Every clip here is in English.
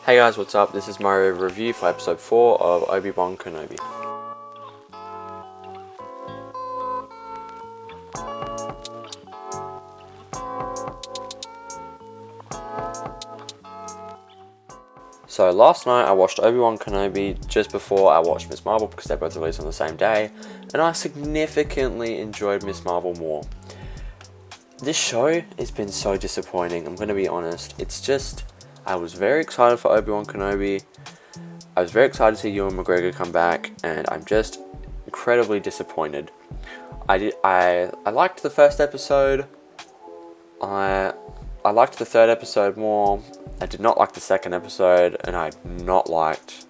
Hey guys, what's up? This is Mario review for episode 4 of Obi-Wan Kenobi. So last night I watched Obi-Wan Kenobi just before I watched Ms. Marvel because they both released on the same day, and I significantly enjoyed Ms. Marvel more. This show has been so disappointing, I'm going to be honest. It's just, I was very excited for Obi-Wan Kenobi. I was very excited to see Ewan McGregor come back, and I'm just incredibly disappointed. I liked the first episode. I liked the third episode more. I did not like the second episode, and I not liked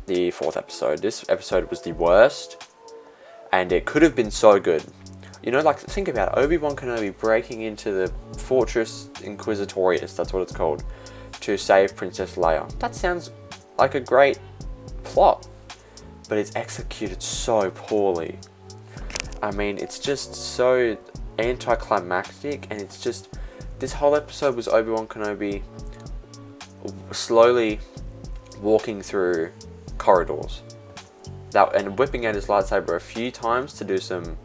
the fourth episode. This episode was the worst, and it could have been so good. You know, like, think about it. Obi-Wan Kenobi breaking into the Fortress Inquisitorius, that's what it's called, to save Princess Leia. That sounds like a great plot, but it's executed so poorly. I mean, it's just so anticlimactic, and it's just, this whole episode was Obi-Wan Kenobi slowly walking through corridors and whipping out his lightsaber a few times to do some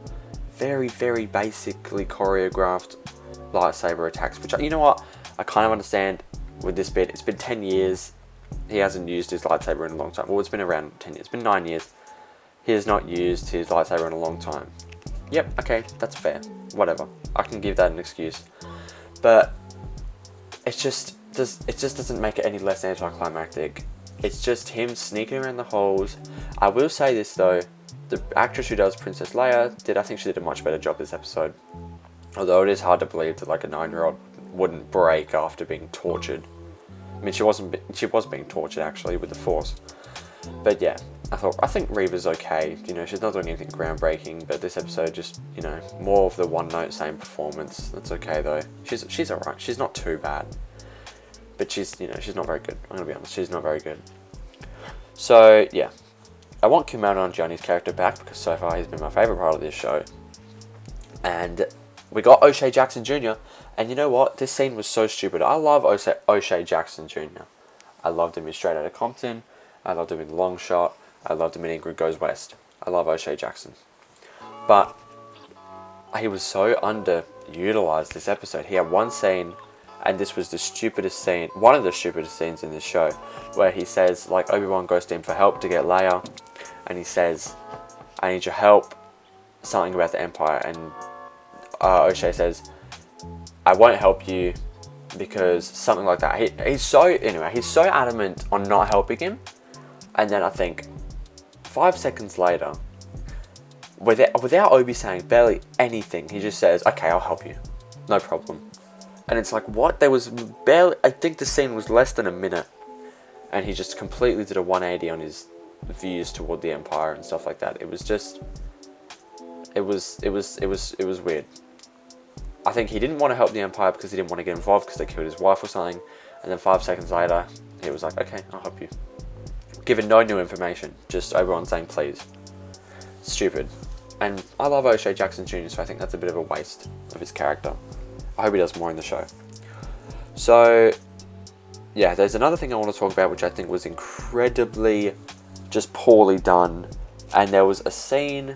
very, very basically choreographed lightsaber attacks, which, you know what, I kind of understand with this bit. It's been 10 years. He hasn't used his lightsaber in a long time. Well, it's been around 10 years. It's been 9 years. He has not used his lightsaber in a long time. Yep, okay, that's fair. Whatever. I can give that an excuse. But it just doesn't make it any less anticlimactic. It's just him sneaking around the holes. I will say this though, the actress who does Princess Leia I think she did a much better job this episode. Although it is hard to believe that like a 9-year-old wouldn't break after being tortured. I mean, she was being tortured actually with the Force. But yeah, I think Reva's okay. You know, she's not doing anything groundbreaking, but this episode just, you know, more of the one note same performance. That's okay though. She's alright. She's not too bad. But she's not very good. I'm gonna be honest, she's not very good. So yeah, I want Kumail Nanjiani's character back because so far he's been my favourite part of this show. And we got O'Shea Jackson Jr. And you know what? This scene was so stupid. I love O'Shea Jackson Jr. I loved him in Straight Outta Compton. I loved him in Long Shot. I loved him in Ingrid Goes West. I love O'Shea Jackson. But he was so underutilized this episode. He had one scene, and this was the stupidest scene, one of the stupidest scenes in this show, where he says, like, Obi-Wan goes to him for help to get Leia, and he says, I need your help, something about the Empire, and O'Shea says, I won't help you because something like that. He's so adamant on not helping him, and then I think 5 seconds later, without Obi saying barely anything, he just says, okay, I'll help you, no problem. And it's like, what? There was barely, I think the scene was less than a minute, and he just completely did a 180 on his views toward the Empire and stuff like that. It was just, it was weird. I think he didn't want to help the Empire because he didn't want to get involved because they killed his wife or something. And then 5 seconds later, he was like, okay, I'll help you. Given no new information, just Obi-Wan saying please. Stupid. And I love O'Shea Jackson Jr., so I think that's a bit of a waste of his character. I hope he does more in the show. So, yeah, there's another thing I want to talk about which I think was incredibly just poorly done. And there was a scene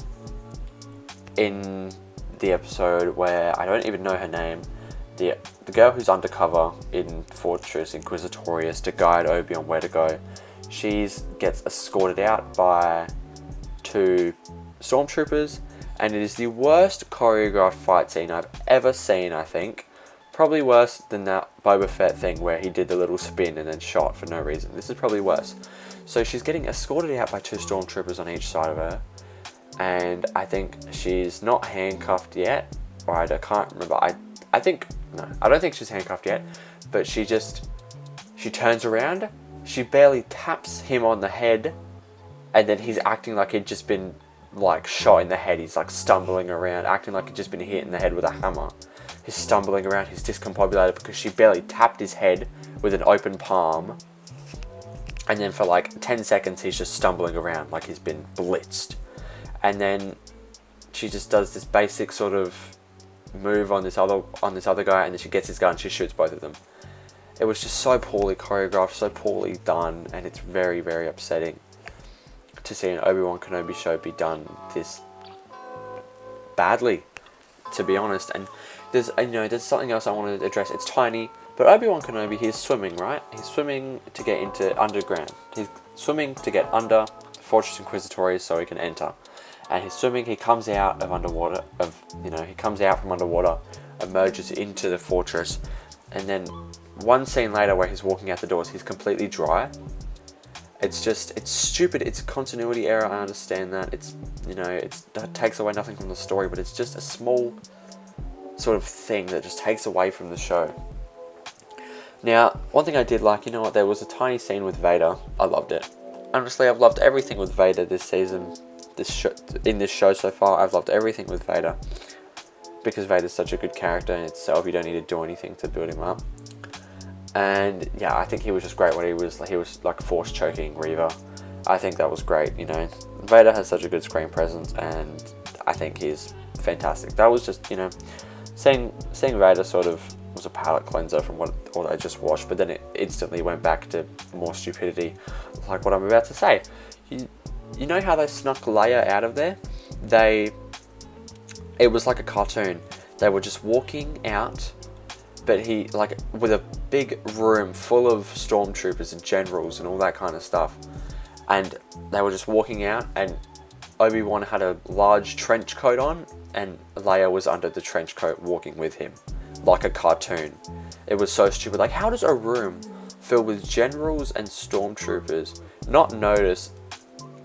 in the episode where I don't even know her name. The girl who's undercover in Fortress Inquisitorius to guide Obi on where to go. She gets escorted out by 2 stormtroopers, and it is the worst choreographed fight scene I've ever seen, I think. Probably worse than that Boba Fett thing where he did the little spin and then shot for no reason. This is probably worse. So she's getting escorted out by 2 stormtroopers on each side of her, and I think she's not handcuffed yet, or I can't remember. I don't think she's handcuffed yet, but she turns around, she barely taps him on the head, and then he's acting like he'd just been like shot in the head. He's like stumbling around, acting like he'd just been hit in the head with a hammer. He's stumbling around, he's discombobulated because she barely tapped his head with an open palm. And then for like 10 seconds he's just stumbling around like he's been blitzed. And then she just does this basic sort of move on this other guy, and then she gets his gun and she shoots both of them. it was just so poorly choreographed, so poorly done, and it's very, very upsetting to see an Obi-Wan Kenobi show be done this badly, to be honest. And there's something else I wanted to address. It's tiny, but Obi-Wan Kenobi, he's swimming, right? He's swimming to get into underground. He's swimming to get under Fortress Inquisitory so he can enter. And he's swimming, he comes out of underwater, he comes out from underwater, emerges into the fortress, and then one scene later where he's walking out the doors, he's completely dry. It's stupid. It's a continuity error. I understand that. That takes away nothing from the story, but it's just a small sort of thing that just takes away from the show. Now, one thing I did like, there was a tiny scene with Vader. I loved it. Honestly, I've loved everything with Vader this season. In this show so far, I've loved everything with Vader. Because Vader's such a good character in itself, you don't need to do anything to build him up. And yeah, I think he was just great when he was like force choking Reva. I think that was great. Vader has such a good screen presence, and I think he's fantastic. That was just seeing Vader sort of was a palate cleanser from what I just watched, but then it instantly went back to more stupidity, like what I'm about to say. You know how they snuck Leia out of there? It was like a cartoon. They were just walking out, but with a big room full of stormtroopers and generals and all that kind of stuff, and they were just walking out, and Obi-Wan had a large trench coat on, and Leia was under the trench coat walking with him, like a cartoon. It was so stupid. Like, how does a room filled with generals and stormtroopers not notice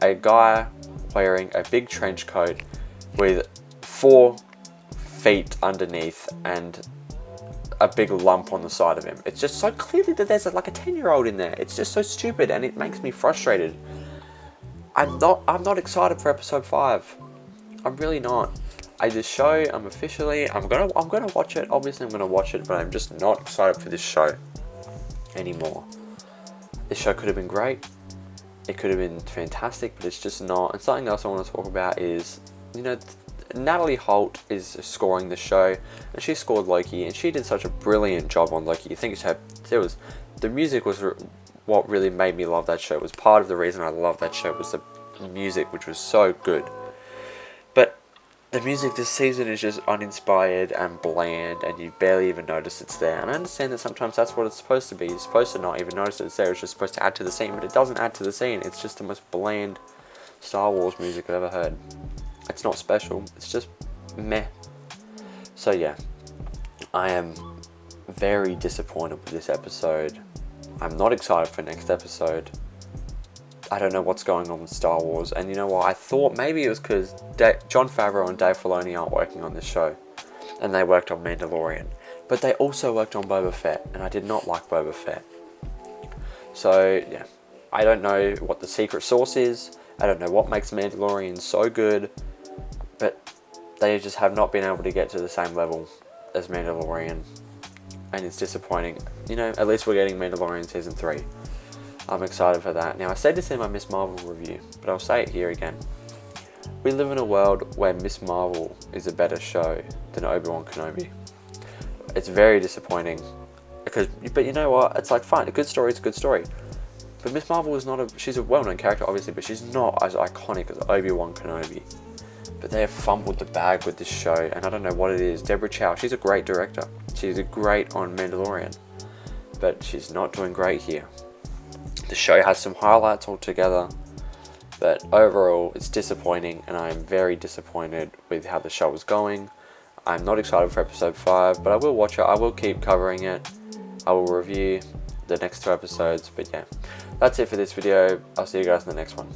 a guy wearing a big trench coat with 4 feet underneath and a big lump on the side of him? It's just so clearly that there's like a 10-year-old in there. It's just so stupid, and it makes me frustrated. I'm not excited for episode 5. I'm really not. I'm gonna watch it. Obviously I'm gonna watch it, but I'm just not excited for this show anymore. This show could have been great. It could have been fantastic, but it's just not. And something else I want to talk about is, Natalie Holt is scoring the show, and she scored Loki, and she did such a brilliant job on Loki. I think the music was what really made me love that show. It was part of the reason I love that show, was the music, which was so good. But the music this season is just uninspired and bland, and you barely even notice it's there. And I understand that sometimes that's what it's supposed to be. You're supposed to not even notice it's there. It's just supposed to add to the scene, but it doesn't add to the scene. It's just the most bland Star Wars music I've ever heard. It's not special. It's just meh. So yeah, I am very disappointed with this episode. I'm not excited for next episode. I don't know what's going on with Star Wars. And you know what? I thought maybe it was because Jon Favreau and Dave Filoni aren't working on this show, and they worked on Mandalorian. But they also worked on Boba Fett, and I did not like Boba Fett. So yeah, I don't know what the secret sauce is. I don't know what makes Mandalorian so good. But they just have not been able to get to the same level as Mandalorian. And it's disappointing. At least we're getting Mandalorian Season 3. I'm excited for that. Now, I said this in my Miss Marvel review, but I'll say it here again. We live in a world where Miss Marvel is a better show than Obi-Wan Kenobi. It's very disappointing. But you know what? It's like, fine, a good story is a good story. But Miss Marvel is she's a well-known character, obviously, but she's not as iconic as Obi-Wan Kenobi. But they have fumbled the bag with this show, and I don't know what it is. Deborah Chow, she's a great director. She's great on Mandalorian, but she's not doing great here. The show has some highlights altogether, but overall it's disappointing, and I'm very disappointed with how the show is going. I'm not excited for episode 5, but I will watch it. I will keep covering it. I will review the next 2 episodes, but yeah, that's it for this video. I'll see you guys in the next one.